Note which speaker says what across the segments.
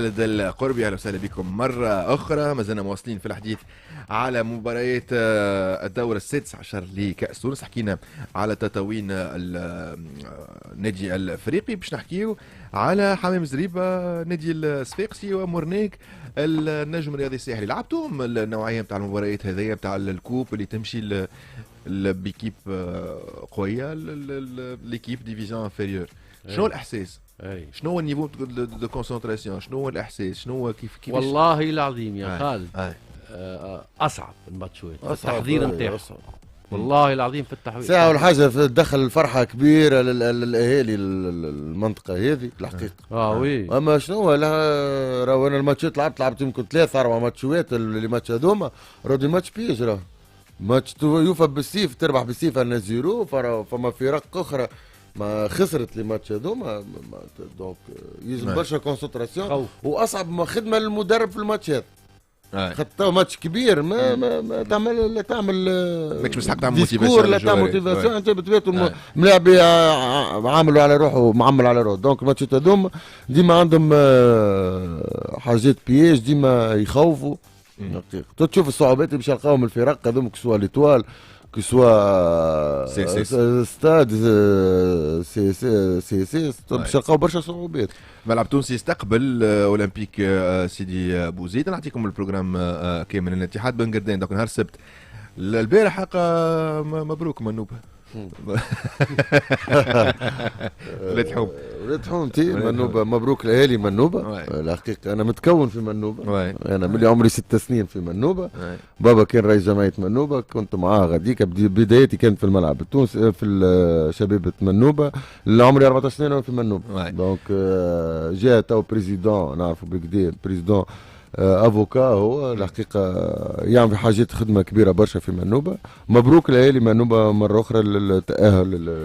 Speaker 1: لدى القربي، اهلا وسهلا بكم مرة أخرى. ما زلنا مواصلين في الحديث على مباريات الدور السادس عشر لكأس تونس. حكينا على تطاوين النادي الأفريقي، باش نحكيو على حمام زريبة نادي الصفاقسي ومورنيك النجم الرياضي الساحلي. لعبتهم النوعية نتاع المباريات هذيا نتاع الكوب اللي تمشي بيكيب قوية، ليكيب ديفيزيون انفيريور. شنو الإحساس؟ شنو هو النيفو دو كونسنتراسيون؟ شنو هو الاحساس؟ شنو هو كيف
Speaker 2: والله العظيم يا خالد اصعب الماتشات التحضير نتاعو. والله العظيم في التحضير
Speaker 3: ساعة والحاجة تدخل الفرحة كبيرة للأهالي المنطقة هذه الحقيقة.
Speaker 2: وي
Speaker 3: أما شنو راهو أنا الماتشات لعبت يمكن 3-4 ماتشات، اللي ماتش هذوما راهو دي ماتش بيج، راه ماتش يوفى بالسيف تربح بالسيف أنا زيرو، فما فرق أخرى ما خسرت لي ماتش هذوما. دونك يلزم برشا كونسنتراسيون واصعب خدمه للمدرب في الماتشات. خاطر ماتش كبير ما تعمل
Speaker 1: ماكش مسحق تعمل موتيفاسيون،
Speaker 3: لا تعمل موتيفاسيون. انت بتباتوا ملاعب عاملوا على روحه معمل على روحه. دونك الماتشات هذوما ديما عندهم حاجات بياج، ديما يخوفوا. تشوف الصعوبات اللي باش يلقاهم الفرق هذوما، كسوا ليتوال que soit stade سي باش يلقاو برشا صعوبات.
Speaker 1: ملعب تونسي يستقبل اولمبيك سيدي بوزيد. نعطيكم البروجرام كامل. الاتحاد بن قردان دوك نهار السبت البارح حقا. مبروك منوبه. ولاد حوم
Speaker 3: حومتي منوبه. مبروك الاهالي منوبه. الحقيقه انا متكون في منوبه. انا ملي عمري 6 سنين في منوبه. بابا كان رئيس جمعيه منوبه، كنت معاه غاديك. بدايتي كانت في الملعب التونسي في شبيبه منوبه. اللي عمري 14 سنه وانا في منوبه. دونك جاء تو بريزيدون نعرفه بكدا، بريزيدون افوكا هو الحقيقه يعمل حاجات خدمه كبيره برشا في منوبه. مبروك لاهالي منوبه مره اخرى للتاهل.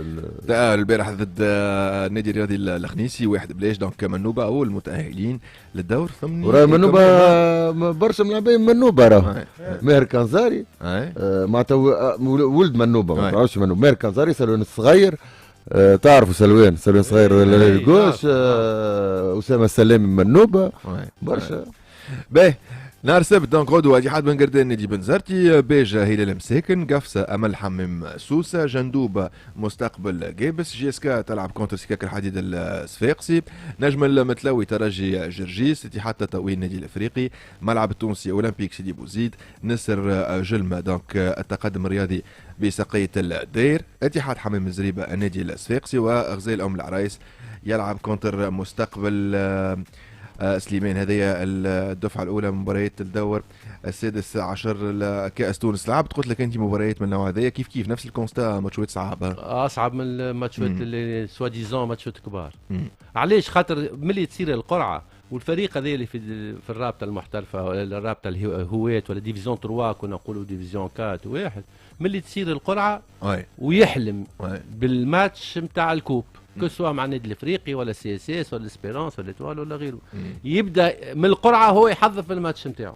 Speaker 1: تاهل البارح ضد النادي الرياضي الخنيسي 1-0. دونك منوبه اول المتاهلين للدور الثمانية.
Speaker 3: وراه منوبه برشا ملاعبين منوبه. راه ماهر كنزاري معناتها ولد منوبه، ما تعرفش منوبه. ماهر كنزاري سلوان الصغير، تعرفوا سلوان صغير الجوش. اسامه السلامي من منوبه برشا.
Speaker 1: باهي نهار السبت دونك غدوة اتحاد بن قردان نادي بنزرتي، باجة هلال مساكن، قفصة امل حمام سوسة، جندوبة مستقبل جابس، جي اس كا تلعب كونتر سكاك الحديد الصفاقسي، نجم المتلوي ترجي جرجيس، اتحاد تطاوين النادي الافريقي، ملعب التونسي اولمبيك سيدي بوزيد، نسر جلمة دونك التقدم الرياضي بسقية الدير، اتحاد حمام زريبة النادي الصفاقسي، وغزال ام العرايس يلعب كونتر مستقبل سليمان. هذه الدفعة الأولى من مباريات الدور السادس عشر لكأس تونس. لعبت قلت لك أنت مباريات من النوع هذايا كيف نفس الكونستا، ماتشات صعبة
Speaker 2: أصعب من الماتشات اللي سوا ديزون ماتشات كبار. علاش؟ خاطر ملي تصير القرعة والفريق هذا اللي في الرابطة المحترفة ولا الرابطة الهوات ولا ديفيزيون 3 كنا نقولوا ديفيزيون 4 واحد، ملي تصير القرعة ويحلم بالماتش نتاع الكوب كسوا مع النادي الافريقي ولا سي اس اس ولا اسبيرونس ولا توال ولا غيره، يبدا من القرعه هو يحضر في الماتش نتاعو.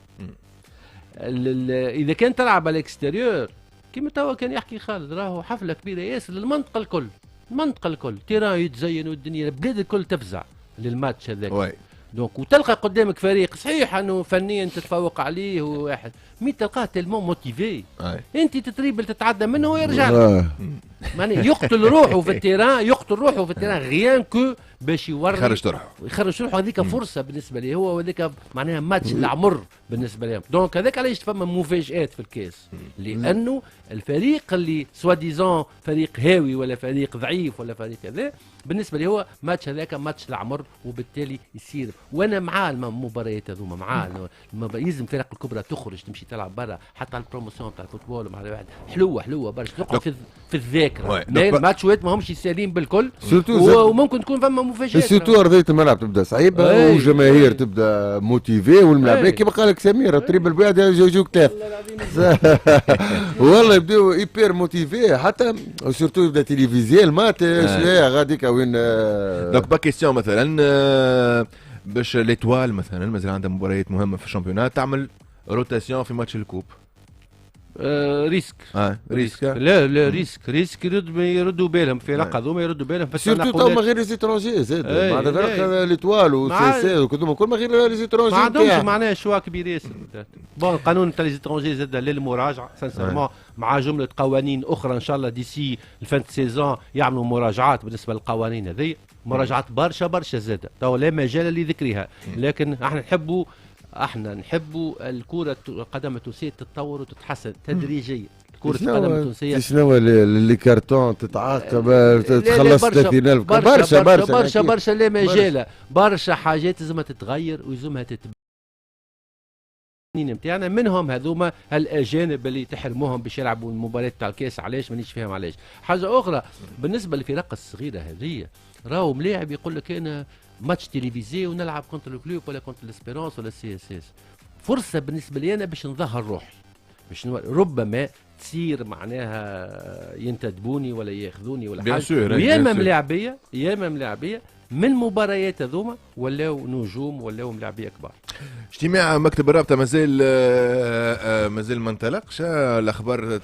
Speaker 2: اذا كان تلعب على الاكستيريور كيما توا كان يحكي خالد، راهو حفله كبيره ياسر للمنطقه الكل، المنطقه الكل تيران يتزين والدنيا البلاد الكل تفزع للماتش هذاك. دونك وتلقى قدامك فريق صحيح انه فنيا تتفوق عليه واحد، مي تلقاه تلمون موتيفي، انت تتريبل تتعدى منه ويرجع لك. معناها يقتل روحه في التيران، غيان كو باش يخرج روحه. هذيك فرصه بالنسبه لي هو، وهذيك معناها ماتش العمر بالنسبه لهم. دونك هذاك علاش فما مفاجات في الكاس، لانه الفريق اللي سوا ديزون فريق هاوي ولا فريق ضعيف ولا فريق كذا، بالنسبه لي هو ماتش هذاك ماتش العمر، وبالتالي يصير. وانا مع المباريات هذوما، مع يلزم الفرق الكبرى تخرج تمشي تلعب برا، حتى على البروموسيون تاع الفوتبول مع واحد حلوه برشا تقعد في الذاكره. الماتشات ماهمش سالين بالكل، وممكن تكون فما مفاجات.
Speaker 3: سيرتو ارضيه الملعب تبدا صعيبه والجماهير تبدا موتيفي، والملاعبين كيما قال لك سمير تريب البعد يجوك ثلاث والله يبداو ايبر موتيفي، حتى سيرتو يبدا تلفزيون مات غاديك وين.
Speaker 1: دونك با كيستيون مثلا باش ليتوال مثلا مازال عندها مباريات مهمه في الشامبيونات تعمل روتاسيون في ماتش الكوب.
Speaker 2: ريسك
Speaker 1: ريسك
Speaker 2: لا ريسك يردوا بالهم في الفرق هذوما يردوا بالهم بس
Speaker 3: سيرتو تو ما غير لي زيترونجي زاد مع الفرق ليتوال وسي وكذوما كل ما غير لي زيترونجي
Speaker 2: ما عندهمش معناها شوا كبير ياسر بون القانون تاع لي زيترونجي زاد للمراجعه سانسيرمون مع جمله قوانين اخرى ان شاء الله ديسي الفان سيزون يعملوا مراجعات بالنسبه للقوانين هذه مراجعات برشا زاده تو لا مجال لذكرها لكن احنا نحبوا الكره القدم التونسيه تتطور وتتحسن تدريجيا كرة القدم التونسية
Speaker 3: شنو اللي كارتون تتعاقب تخلص 30,000
Speaker 2: برشا لا مجال برشا حاجات لازمها تتغير ولازمها تتبنى نتاعنا منهم هذوما الاجانب اللي تحرموهم باش يلعبوا المباريات تاع الكاس علاش مانيش فاهم علاش. حاجه اخرى بالنسبه للفرق الصغيره هذه راهو ملاعب يقول لك انا ماتش تلفزيوني ونلعب كونتر الكلوب ولا كونتر الاسبيرونس ولا السي اس اس، فرصه بالنسبه لي انا باش نظهر روحي باش ربما تصير معناها ينتدبوني ولا ياخذوني ولا حاجه ياما ملاعبيه من مباريات هذوما ولاو نجوم ولاو ملاعبيه كبار.
Speaker 1: اجتماع مكتب الرابطه مازال ما انطلقش. الاخبار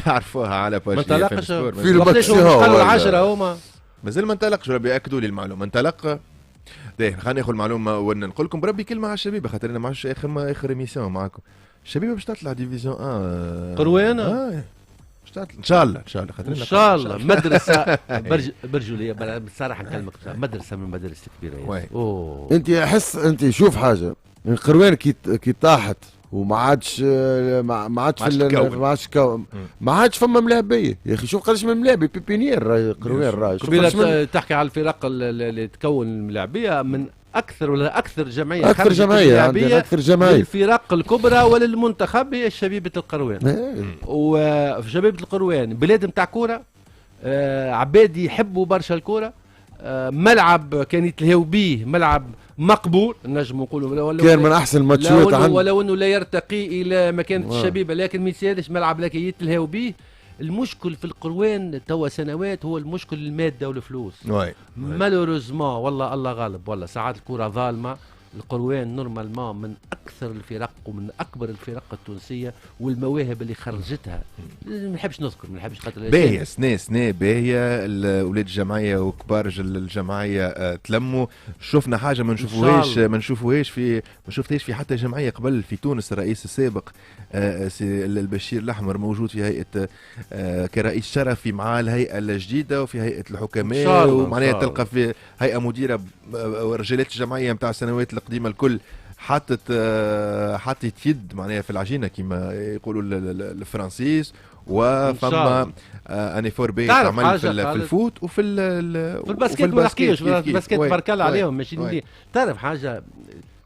Speaker 1: تعرفوها على باج
Speaker 2: ما انطلقش
Speaker 3: في الماتش
Speaker 2: 10 هما
Speaker 1: مازال ما انطلقش. ربي ياكدوا لي المعلومه انطلق. خلينا ناخذ المعلومه ونقول لكم بربي كلمه على الشبيبه خاطر انا ما عادش اخر ايميسيون معاكم. الشبيبه باش تطلع ديفيزيون
Speaker 2: قروانه
Speaker 1: ان شاء الله
Speaker 2: ان شاء الله مدرسه برجوليه بصراحه نكلمك مدرسه من المدارس الكبيره.
Speaker 3: انت احس انت شوف حاجه القروان كي طاحت وما عادش ما عادش فما ملاعبيه يا اخي. شوف قداش من ملاعبي بيبينير قروان راهي
Speaker 2: تحكي على الفرق اللي تكون الملاعبيه من اكثر جمعيه
Speaker 3: اكثر جمعيه
Speaker 2: للفرق الكبرى وللمنتخب هي شبيبه القروان. وفي شبيبه القروان بلاد نتاع كوره عباد يحبوا برشا الكوره. ملعب كان يتلهوا به ملعب مقبول نجم نقولوا
Speaker 3: كان من احسن الماتشات
Speaker 2: ولو انه لا يرتقي الى مكانه الشبيبه لكن ما يسالش ملعب لكن يتلهوا به. المشكل في القروان توا سنوات هو المشكل الماده والفلوس. مالوريزمون والله الله غالب والله ساعات الكره ظالمه. القروان نورمالمون من اكثر الفرق ومن اكبر الفرق التونسيه والمواهب اللي خرجتها ما نحبش نذكر ما نحبش خاطر
Speaker 1: باهيه سنه باهيه ولاد الجمعيه وكبار الجمعيه تلموا. شفنا حاجه ما شفتهاش في حتى جمعيه قبل في تونس. الرئيس السابق البشير الاحمر موجود في هيئه كرئيس شرفي مع الهيئه الجديده وفي هيئه الحكماء ومعناها تلقى في هيئه مديره رجالات الجمعيه نتاع السنوات القديمه الكل حطت يد معناها في العجينه كما يقولوا الفرنسيس. وفما انيفور بي تعمل في الفوت وفي
Speaker 2: الباسكيت. ما نحكيوش الباسكيت بارك الله عليهم ماشيين. تعرف حاجه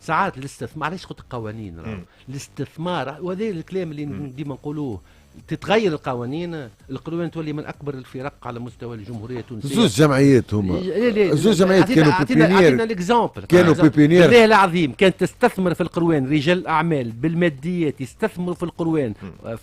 Speaker 2: ساعات الاستثمار علاش قلت قوانين الاستثمار وهذا الكلام اللي ديما نقولوه تتغير القوانين. القروان تولي من اكبر الفرق على مستوى الجمهوريه التونسيه.
Speaker 3: زوج جمعيات هما زوج جمعيات كانوا بيبينير كانوا بيبينير
Speaker 2: بالله العظيم كانت تستثمر في القروان. رجال الاعمال بالماديات يستثمروا في القروان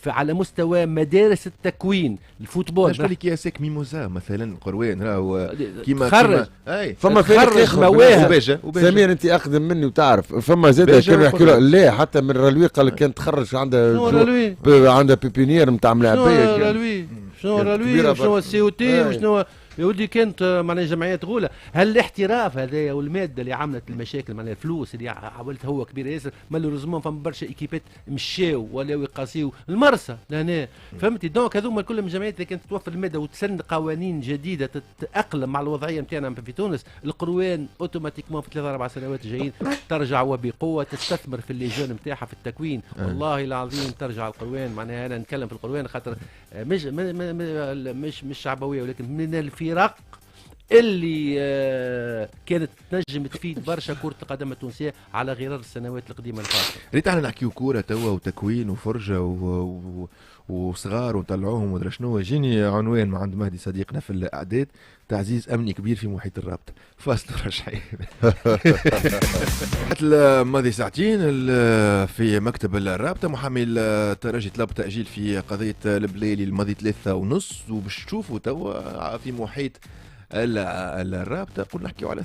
Speaker 2: على مستوى مدارس التكوين الفوتبول.
Speaker 1: باش لك ياسك ميموزا مثلا القروان راهو كيما
Speaker 2: خرج
Speaker 3: فما
Speaker 2: خرج مواهب.
Speaker 3: سمير انت اقدم مني وتعرف فما زاد كانوا يحكوا لا حتى من رلوي قال كانت تخرج عندها بيبينير نتاع ملاعبيه.
Speaker 2: شنو السي او تي وشنو يا ودي كانت معناها جمعيات غوله. هل الاحتراف هذايا والماده اللي عملت المشاكل معناها الفلوس اللي عملت هو كبير ياسر. مالوريزمون فما برشا ايكيبات مشاو ولاو يقاسيو المرسى لهنا فهمتي. دونك هذوما كلهم جمعيات اللي كانت توفر الماده وتسن قوانين جديده تتاقلم مع الوضعيه نتاعنا في تونس. القروان اوتوماتيكمون في 3-4 سنوات جايين ترجع وبقوه تستثمر في الليجون نتاعها في التكوين. والله العظيم ترجع القروان معناها انا نتكلم في القروان خاطر مش شعبويه ولكن من الفرق اللي كانت تنجم تفيد برشا كرة القدم التونسية على غرار السنوات القديمة الفاتة.
Speaker 1: ريت احنا نحكيو كورة توا وتكوين وفرجة وصغار ونطلعوهم ودرا شنو. جيني عنوان مع عند مهدي صديقنا في الإعداد تعزيز أمني كبير في محيط الرابطة. فاصل رجعي ماضي ساعتين في مكتب الرابطة محامي الترجي طلب تأجيل في قضية البليلي الماضي 3:30 وباش تشوفوا توا في محيط الرابطة قلنا نحكيو على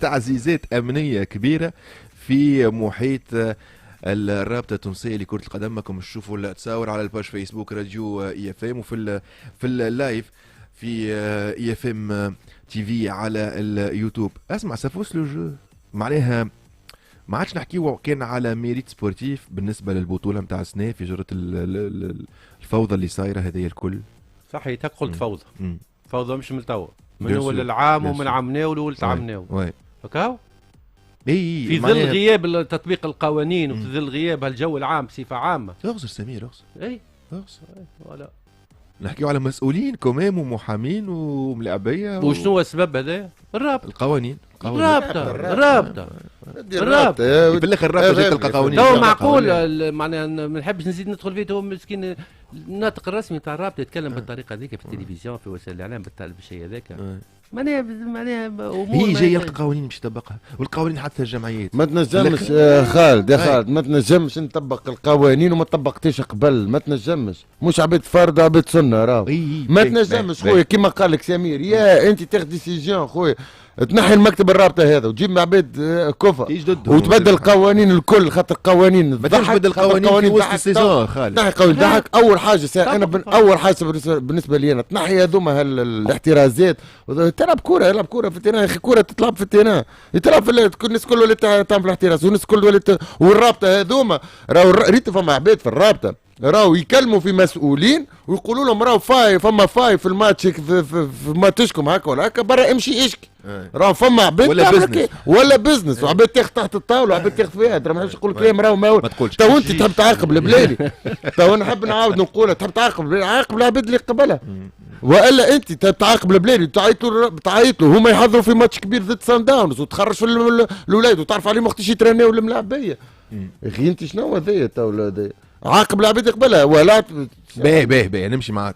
Speaker 1: تعزيزات أمنية كبيرة في محيط الرابطه التونسيه لكره القدم. ماكم تشوفوا التصاور على الباج فيسبوك راديو اي اف ام، وفي في اللايف في اي اف ام تي في على اليوتيوب. اسمع سافوس لو جو معناها ما عادش نحكيو كان على ميريت سبورتيف بالنسبه للبطوله نتاع السنه في جرة الفوضى اللي صايره هذه الكل.
Speaker 2: صحيح قلت فوضى. فوضى مش من توا، من اول العام ومن عمناول ولت عمناول هكاو. في ظل غياب تطبيق القوانين وفي ظل غياب الجو العام بصفه عامه.
Speaker 1: اغزر سمير اغزر.
Speaker 2: اي اغزر ولا
Speaker 1: نحكيو على مسؤولين كمام ومحامين وملاعبيه
Speaker 2: وشنو هو السبب هذا؟ الرابطه الرابطه
Speaker 1: في الاخر الرابطه جات تلقى قوانين.
Speaker 2: تو معقول معناها ما نحبش نزيد ندخل فيه. تو مسكين الناطق الرسمي تاع الرابطه يتكلم بالطريقه هذيك في التلفزيون في وسائل الاعلام بالشيء هذاك. معناها
Speaker 1: هي جايه يلقى قوانين باش تطبقها، والقوانين حتى الجمعيات
Speaker 3: ما تنجمش. خالد يا خالد ما تنجمش نطبق القوانين وما طبقتيش قبل. ما تنجمش، مش عبيد فرض عبيد سنه راهو. ما تنجمش خويا كيما قال لك سمير. يا انت تاخذ ديسيجن خويا تنحي المكتب الرابطه هذا وتجيب عبيد كفا وتبدل القوانين الكل. خاطر قوانين
Speaker 1: ما تبدل القوانين في وسط السيزون. خالد
Speaker 3: تنحي قوانين ضحك. اول حاجه انا اول حاجه بالنسبه لي انا تنحي هذوما الاحترازات. تلعب كوره، يلعب كوره في التيران يا اخي. كوره تلعب في التيران، تلعب في الناس كل ولات تعمل الاحتراز والناس كل ولات. والرابطه هذوما راهو ريت فما عباد في الرابطه راهو يكلموا في مسؤولين ويقولوا لهم راهو فما فاي في الماتش في ماتشكم هكا ولا هكا برا امشي اشكي. راهو فما عباد ولا بزنس وعباد تاخذ تحت الطاوله وعباد تاخذ فيها. ترى ما نحبش نقول كلام راهو ما تو انت تحب تعاقب البلادي. تو نحب نعاود نقولها تحب تعاقب عاقب العباد اللي قبلها. والا انت تعاقب البلادي تعيط له هما يحضروا في ماتش كبير ضد سان داونز وتخرج في الاولاد وتعرف عليهم وقتاش يترناو الملاعبيه. يا اخي انت شنو هذايا تو هذايا عاقب العباد يقبلها ولا
Speaker 1: باهي نمشي معاك.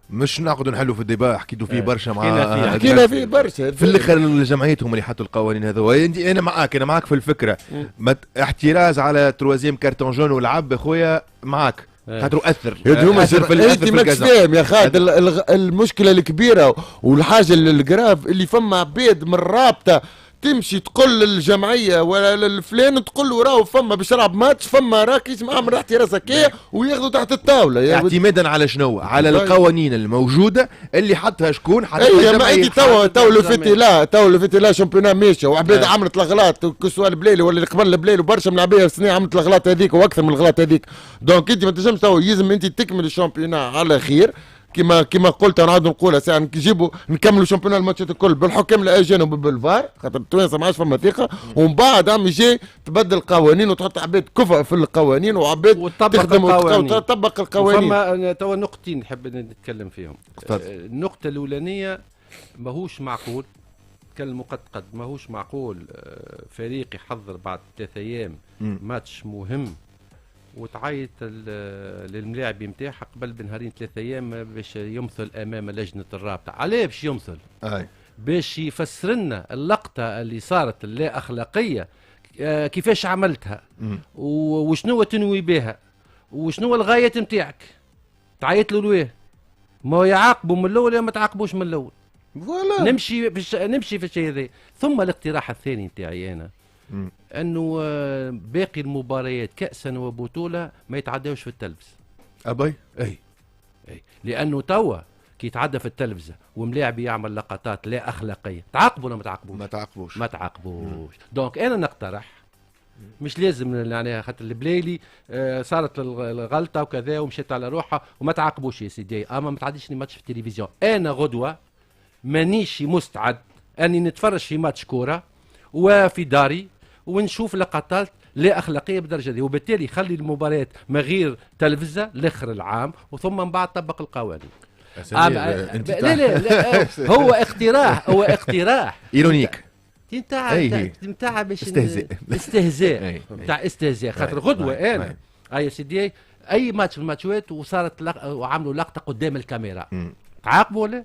Speaker 1: مش نقعدوا نحلوا في الديبا حكيتوا فيه برشا مع
Speaker 3: حكينا فيه برشا.
Speaker 1: في الاخر الجمعيات هم اللي حطوا القوانين هذو. انا معاك في الفكره. احتراز على تروازيام كارتون جون ولعب خويا معاك خاطر اثر
Speaker 3: انت ماكش فاهم يا خالد. المشكله الكبيره والحاجه الجراف اللي فما عباد من الرابطه تمشي تقول للجمعيه ولا للفلان تقول له راهو فما باش يلعب ماتش فما راكيش معامل احتراز هكايا وياخذوا تحت الطاوله.
Speaker 1: اعتمادا على شنو؟ على القوانين الموجوده اللي حطها شكون؟ حطها
Speaker 3: الجمعيه. انت تو لفتي لا شامبيونان ماشي وعباد عملت الاغلاط كسوا البليلي ولا اللي قبل البليلي وبرشا من العباد السنه عملت الاغلاط هذيك واكثر من الاغلاط هذيك. دونك انت ما تنجمش تو يلزم انت تكمل الشامبيونان على خير كما قلت نعاود نقولها ساعه نجيبوا نكملوا شامبيونان الماتشات الكل بالحكام الاجانب وبالفار خاطر التوانسه ما عادش فما ثقه. ومن بعد عم يجي تبدل القوانين وتحط عباد كفء في القوانين وعباد تخدم وتطبق القوانين.
Speaker 2: فما توا نقطتين نحب نتكلم فيهم. النقطه الاولانيه ماهوش معقول كالمقدقد ماهوش معقول فريق يحضر بعد 3 ايام ماتش مهم وتعيط للملاعب نتاعها قبل بنهارين 3 ايام باش يمثل امام لجنه الرابطه. علاه باش يمثل؟ باش يفسر لنا اللقطه اللي صارت اللا اخلاقيه كيفاش عملتها وشنو تنوي بها وشنو الغايه نتاعك. تعيط له لويه؟ ما يعاقبوا من الاول يا ما تعاقبوش من الاول. فوالا نمشي في الشيء هذا. ثم الاقتراح الثاني نتاعي انا انه باقي المباريات كأسا وبطولة ما يتعداوش في التلفزة.
Speaker 1: ابي
Speaker 2: اي لانه توا كي يتعدى في التلفزة وملاعب يعمل لقطات لا اخلاقية تعاقبوا ولا ما تعاقبوش. دونك انا نقترح مش لازم يعني خاطر البليلي صارت الغلطة وكذا ومشيت على روحها وما تعاقبوش يا سيدي. اما ما تعديش لي ماتش في التلفزيون. انا غدوة مانيش مستعد اني نتفرج في ماتش كورة وفي داري ونشوف لقطات لا اخلاقيه بالدرجه دي. وبالتالي خلي المباريات من غير تلفزه لاخر العام وثم من بعد طبق القوانين. لا هو اقتراح
Speaker 1: ايرونيك
Speaker 2: نتاع باش استهزاء خاطر غدوه انا يا سيدي اي ماتش من الماتشات وصارت وعملوا لقطه قدام الكاميرا تعاقبوا ولا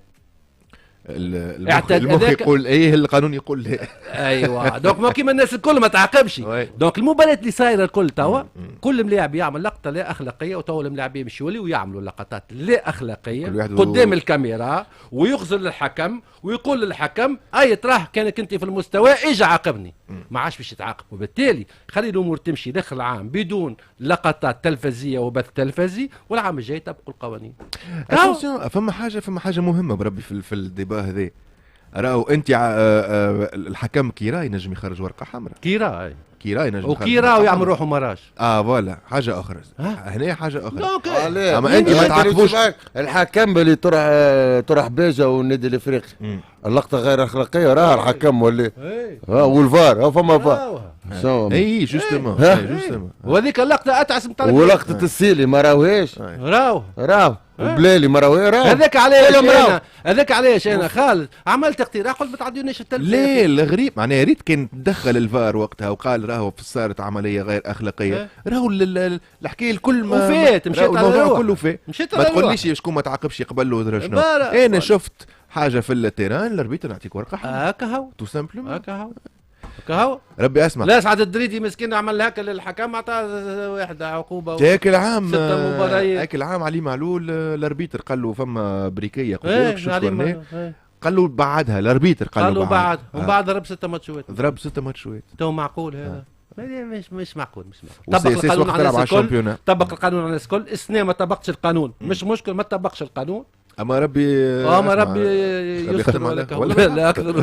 Speaker 1: المخ يقول ايه القانون يقول لا.
Speaker 2: ايوه دونك ما كيما الناس الكل ما تعاقبش. دونك المباريات اللي صايره الكل توا كل ملاعب يعمل لقطه لا اخلاقيه، وتوا الملاعبين يمشيوا لي ويعملوا لقطات لا اخلاقيه قدام الكاميرا ويخزر للحكم ويقول للحكم اي تراه كانك انت في المستوى اجي عاقبني. ما عادش باش يتعاقب، وبالتالي خلي الامور تمشي داخل العام بدون لقطات تلفزيه وبث تلفزي، والعام الجاي تبقوا القوانين.
Speaker 1: فما حاجه مهمه بربي في الديبا هذا. راهو انت الحكم كيرا ينجم يخرج ورقه حمراء.
Speaker 2: كيرا
Speaker 1: ينجم
Speaker 2: وكيرا ويعمل روحه مراج.
Speaker 1: فوالا حاجه اخرى. هنا حاجه اخرى.
Speaker 3: اما انت ما تعاقبوش الحكم اللي تروح باجه والنادي الافريقي اللقطه غير اخلاقيه راه الحكم ولا والفار فما فار
Speaker 1: اي جوستومون
Speaker 2: وهذيك اللقطه اتعس نتاع
Speaker 3: ولقطه السيلي ما راوهاش راهو وبلالي ما راوهاش
Speaker 2: هذاك علاش انا خالد عملت اقتراح قلت ما تعديونيش التلفزيون.
Speaker 1: ليه الغريب معناها ريت كان تدخل الفار وقتها وقال راهو صارت عمليه غير اخلاقيه. راهو الحكايه الكل ما
Speaker 2: وفات مشيت على
Speaker 1: الموضوع كله فات.
Speaker 2: مشيت
Speaker 1: ما تقوليش شكون ما تعاقبش يقبل له ودرا شنو. انا شفت حاجه في التيران الاربيتر نعطيك ورقه
Speaker 2: هكا هو
Speaker 1: تو سامبلومون
Speaker 2: هكا هو
Speaker 1: ربي اسمع.
Speaker 2: لا سعد الدريدي مسكين عمل هكا للحكم عطاه واحد عقوبه
Speaker 1: ذاك العام
Speaker 2: 6 مباريات.
Speaker 1: ذاك العام علي معلول الاربيتر قال له فما بريكيه قال له بعدها الاربيتر قال له
Speaker 2: بعد ومن بعد ضرب 6 ماتشات تو معقول هذا؟ مش معقول طبق القانون على الناس الكل. طبق القانون على الناس الكل. السنه ما طبقش القانون مش مشكل ما طبقش القانون.
Speaker 1: اما ربي
Speaker 2: يستر ولا لا اكثر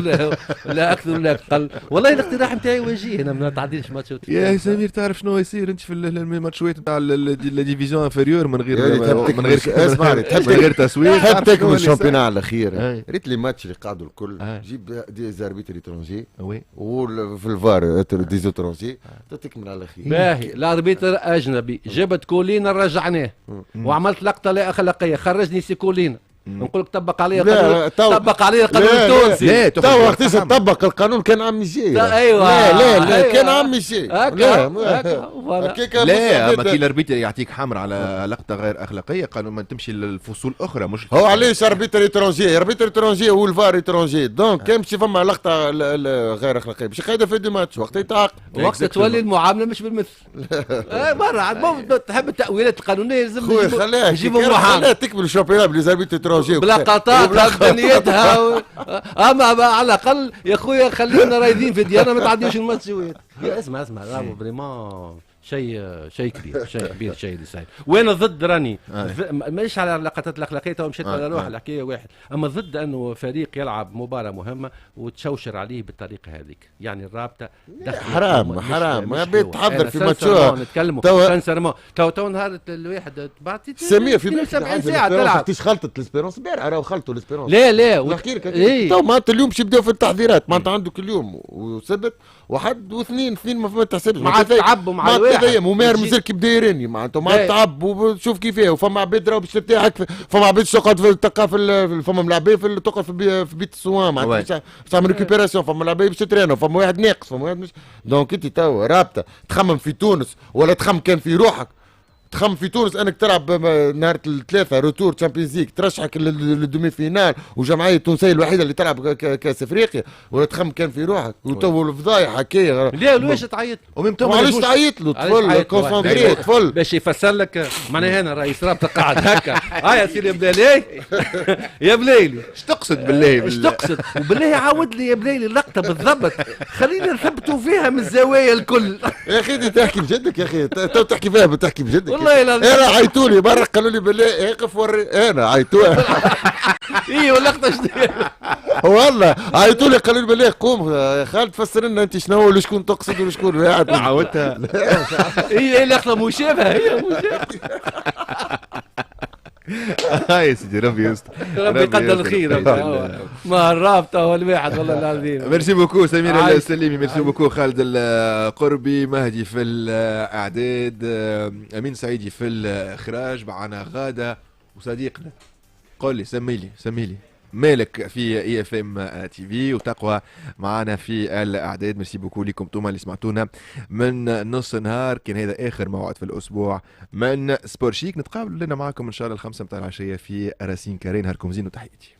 Speaker 2: ولا اكثر ولا اقل. والله الاقتراح نتاعي وجيه انا ما تعديلش ماتشات.
Speaker 1: يا سمير تعرف شنو يصير انت في الماتشات نتاع الديفيزيون انفيريور من غير
Speaker 3: اسمعني تحب
Speaker 1: غير تصوير
Speaker 3: تحب تكمل الشامبيونات على الاخير. ريت لي ماتش اللي قعدوا الكل جيب دي زاربيتر ايترونجي وفي الفار دي زوترونجي تكمل على الاخير.
Speaker 2: باهي الاربيتر اجنبي جبت كولينا رجعناه وعملت لقطه لا اخلاقيه خرجني سي كولينا نقول لك طبق عليه طبق عليه القانون التونسي.
Speaker 3: لا تو وقت طبق القانون كان عم الجي.
Speaker 2: ايوه
Speaker 3: لا كان عم الجي.
Speaker 1: لا اما كي الاربيتر يعطيك حمر على لقطه غير اخلاقيه قالوا ما تمشي للفصول الاخرى مش
Speaker 3: هو علاش اربيتر ايترونجي والفار ايترونجي دونك كيمشي فما لقطه غير اخلاقيه باش يقيدها في دي ماتش وقت يتعاقب
Speaker 2: وقت تولي المعامله مش بالمثل. مرة عاد تحب التاويلات القانونيه لازم نجيبوا محامي
Speaker 3: تكمل الشامبيونات بلي
Speaker 2: بلقطاتها بدنيتها اما على الاقل يا خويا خلينا رايدين في ديانا ما تعديوش الماتشات. اسمع راهو فريمون شيء كبير شيء اللي صاير. وانا ضد راني مش على اللقطات الاخلاقيه تو مشيت على روح الحكايه واحد، اما ضد انه فريق يلعب مباراه مهمه وتشوشر عليه بالطريقه هذيك. يعني الرابطه
Speaker 3: حرام ما بيتحضر في ماتشات
Speaker 2: نتكلموا تو نهار الواحد بعد
Speaker 3: سمير في
Speaker 2: 72 ساعه تلعب
Speaker 3: تيش خلطت الاسبيرونس امبارح راهو خلطوا الاسبيرونس.
Speaker 2: لا
Speaker 3: نحكي لك تو معناتها اليوم باش يبداو في التحضيرات معناتها عندك اليوم وسبت وحد واثنين ما تحسبش
Speaker 2: مع تعبوا مع
Speaker 3: هذايا وماهر مازال كي بدا يرني معناتها مع تعب وشوف كيفاه وفما عباد راهو باش ترتاحك فما عباد تقعد تلقى فما ملاعبيه تقعد في بيت السوان معناتها باش تعمل ريكوبيراسيون فما ملاعبيه باش تترينوا فما واحد ناقص فما واحد مش دونك انت توا رابطه تخمم في تونس ولا تخمم كان في روحك تخمم في تونس انك تلعب نهار الثلاثه روتور تشامبيونز ليج ترشحك للدومي فينال وجمعيه التونسيه الوحيده اللي تلعب كاس افريقيا ولا تخمم كان في روحك وتو الفضايح هكايا.
Speaker 2: لا ليش تعيط؟
Speaker 3: معليش تعيط له طفل كونسونتري طفل
Speaker 2: باش يفسر لك معناها هنا رئيس رابطه قاعد هكا يا سيدي بلالي يا بليلي
Speaker 1: ايش تقصد بالله
Speaker 2: ايش تقصد وبالله عاود لي يا بليلي اللقطه بالضبط خلينا نثبتوا فيها من الزوايا الكل.
Speaker 3: يا اخي انت تحكي بجدك يا اخي تو تحكي فيها بتحكي بجدك
Speaker 2: والله لا
Speaker 3: انا عيطولي برا قالوا لي بالله اقف وري انا عيطولي
Speaker 2: ايوه اللقطه شنو
Speaker 3: والله عيطولي قالوا لي بالله قوم يا خالد فسر لنا انت شنو ولا شكون تقصد ولا شكون واحد
Speaker 1: عاودتها
Speaker 2: هي لقطه مشابهه هي مشابهه.
Speaker 1: يا سيدي ربي يستر
Speaker 2: ربي يقدر الخير ما الرابطه والواحد والله العظيم.
Speaker 1: ميرسي بوكو سمير السليمي ميرسي بوكو خالد القربي مهدي في الاعداد امين سعيدي في الاخراج معنا غاده وصديقنا قول لي سميلي مالك في اي اف ام تي في وتقوى معنا في الاعداد. ميرسي بوكو لكم انتم اللي سمعتونا من نص نهار. كان هذا اخر موعد في الاسبوع من سبور شيك. نتقابل لنا معكم ان شاء الله 5 متاع العشيه في راسين كارين. نهاركم زين وتحياتي.